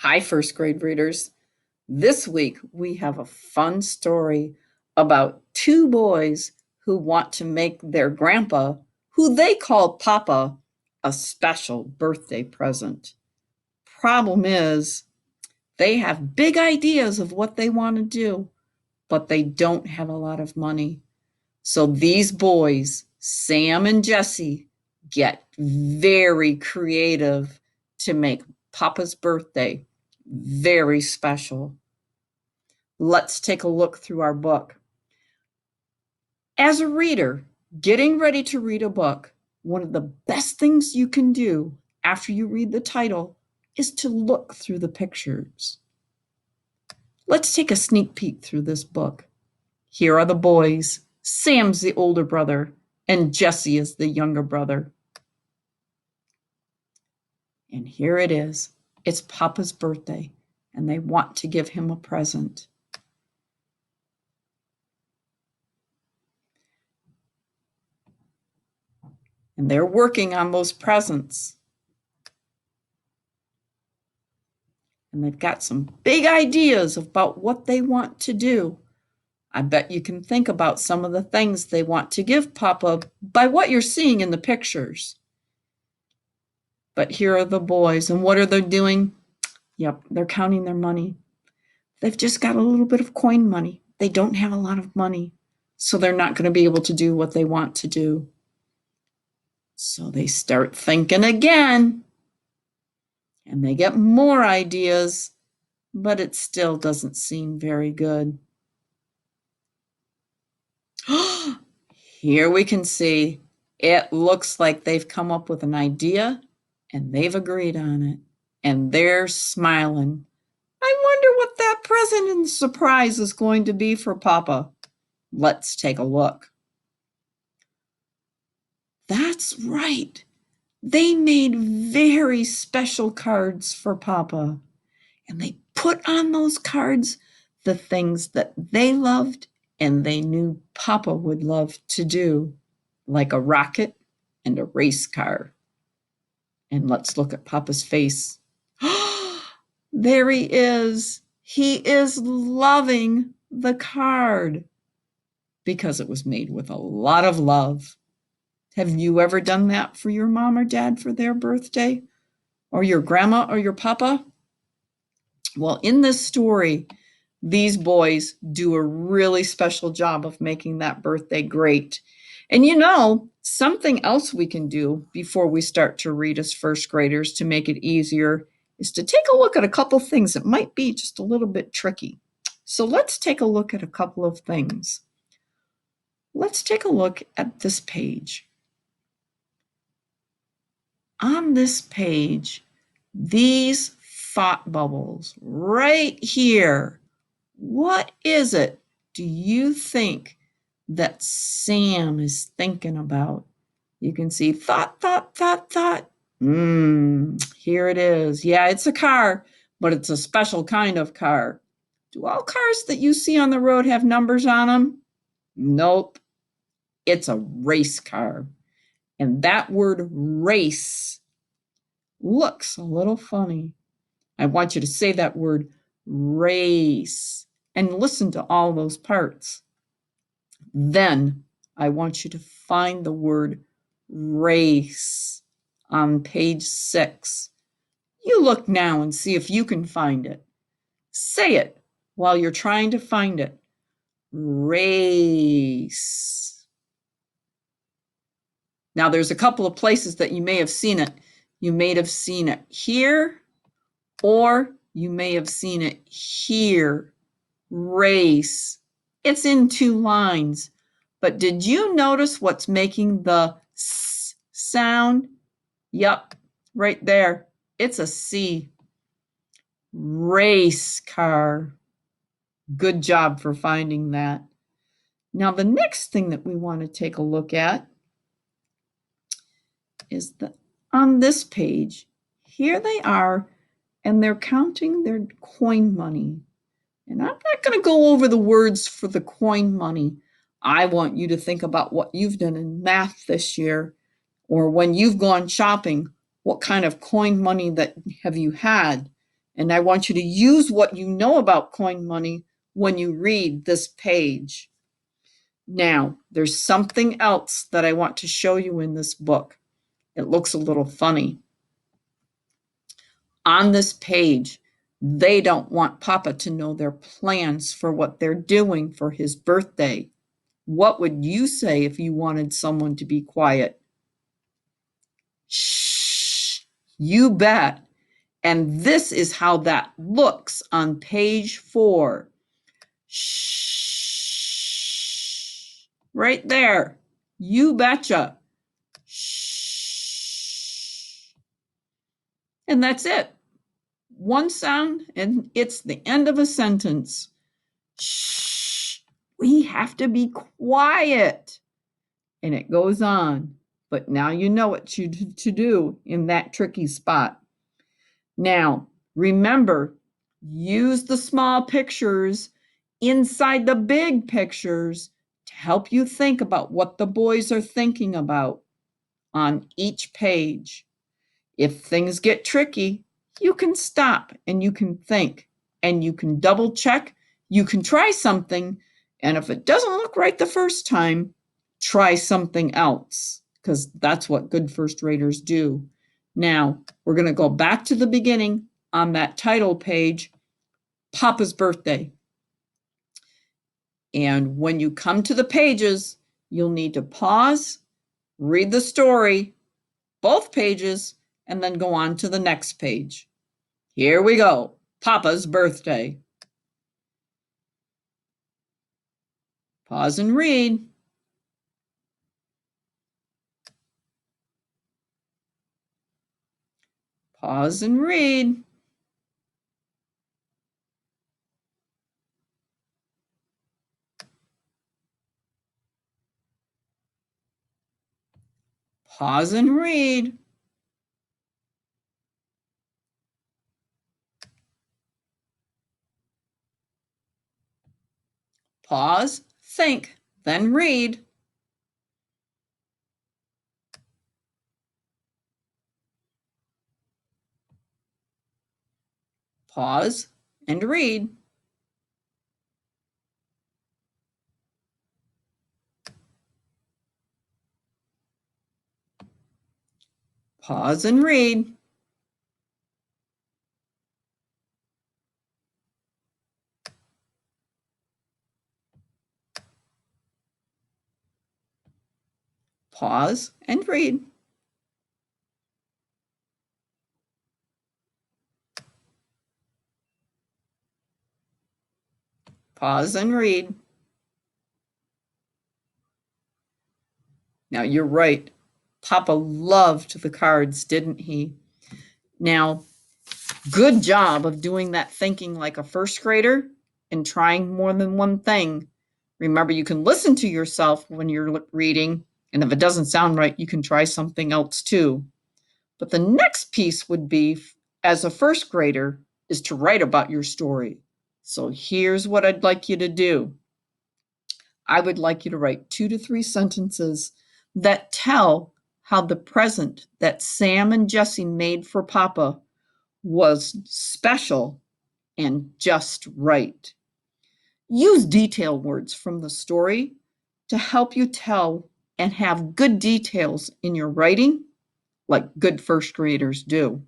Hi, first grade readers. This week we have a fun story about two boys who want to make their grandpa, who they call Papa, a special birthday present. Problem is, they have big ideas of what they want to do, but they don't have a lot of money. So these boys, Sam and Jesse, get very creative to make Papa's birthday very special. Let's take a look through our book. As a reader, getting ready to read a book, one of the best things you can do after you read the title is to look through the pictures. Let's take a sneak peek through this book. Here are the boys. Sam's the older brother, and Jesse is the younger brother. And here it is. It's Papa's birthday, and they want to give him a present. And they're working on those presents. And they've got some big ideas about what they want to do. I bet you can think about some of the things they want to give Papa by what you're seeing in the pictures. But here are the boys, and what are they doing? Yep, they're counting their money. They've just got a little bit of coin money. They don't have a lot of money, so they're not going to be able to do what they want to do. So they start thinking again, and they get more ideas, but it still doesn't seem very good. Here we can see it looks like they've come up with an idea and they've agreed on it, and they're smiling. I wonder what that present and surprise is going to be for Papa. Let's take a look. That's right. They made very special cards for Papa, and they put on those cards the things that they loved and they knew Papa would love to do, like a rocket and a race car. And let's look at Papa's face. There he is. He is loving the card because it was made with a lot of love. Have you ever done that for your mom or dad for their birthday? Or your grandma or your papa? Well, in this story, these boys do a really special job of making that birthday great. And you know, something else we can do before we start to read as first graders to make it easier is to take a look at a couple things that might be just a little bit tricky. So let's take a look at a couple of things. Let's take a look at this page. On this page, these thought bubbles right here, what is it do you think that Sam is thinking about? You can see thought, thought, thought, thought. Here it is. Yeah, it's a car, but it's a special kind of car. Do all cars that you see on the road have numbers on them? Nope. It's a race car. And that word race looks a little funny. I want you to say that word race and listen to all those parts. Then I want you to find the word race on page 6. You look now and see if you can find it. Say it while you're trying to find it. Race. Now there's a couple of places that you may have seen it. You may have seen it here, or you may have seen it here. Race. It's in 2 lines. But did you notice what's making the S sound? Yup, right there. It's a C. Race car. Good job for finding that. Now, the next thing that we want to take a look at is on this page. Here they are, and they're counting their coin money. And I'm not going to go over the words for the coin money. I want you to think about what you've done in math this year, or when you've gone shopping, what kind of coin money that have you had? And I want you to use what you know about coin money when you read this page. Now, there's something else that I want to show you in this book. It looks a little funny. On this page, they don't want Papa to know their plans for what they're doing for his birthday. What would you say if you wanted someone to be quiet? Shh, you bet. And this is how that looks on page 4. Shh, right there. You betcha. Shh. And that's it. One sound, and it's the end of a sentence. Shh, we have to be quiet. And it goes on. But now you know what to do in that tricky spot. Now, remember, use the small pictures inside the big pictures to help you think about what the boys are thinking about on each page. If things get tricky, you can stop and you can think and you can double check. You can try something. And if it doesn't look right the first time, try something else, because that's what good first graders do. Now, we're going to go back to the beginning on that title page, Papa's Birthday. And when you come to the pages, you'll need to pause, read the story, both pages, and then go on to the next page. Here we go. Papa's Birthday. Pause and read. Pause and read. Pause and read. Pause, think, then read. Pause and read. Pause and read. Pause and read. Pause and read. Now, you're right. Papa loved the cards, didn't he? Now, good job of doing that thinking like a first grader and trying more than one thing. Remember, you can listen to yourself when you're reading, and if it doesn't sound right, you can try something else too. But the next piece would be, as a first grader, is to write about your story. So here's what I'd like you to do. I would like you to write 2 to 3 sentences that tell how the present that Sam and Jesse made for Papa was special and just right. Use detail words from the story to help you tell and have good details in your writing, like good first graders do.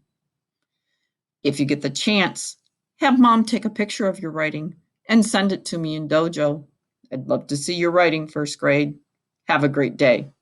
If you get the chance, have Mom take a picture of your writing and send it to me in Dojo. I'd love to see your writing, first grade. Have a great day.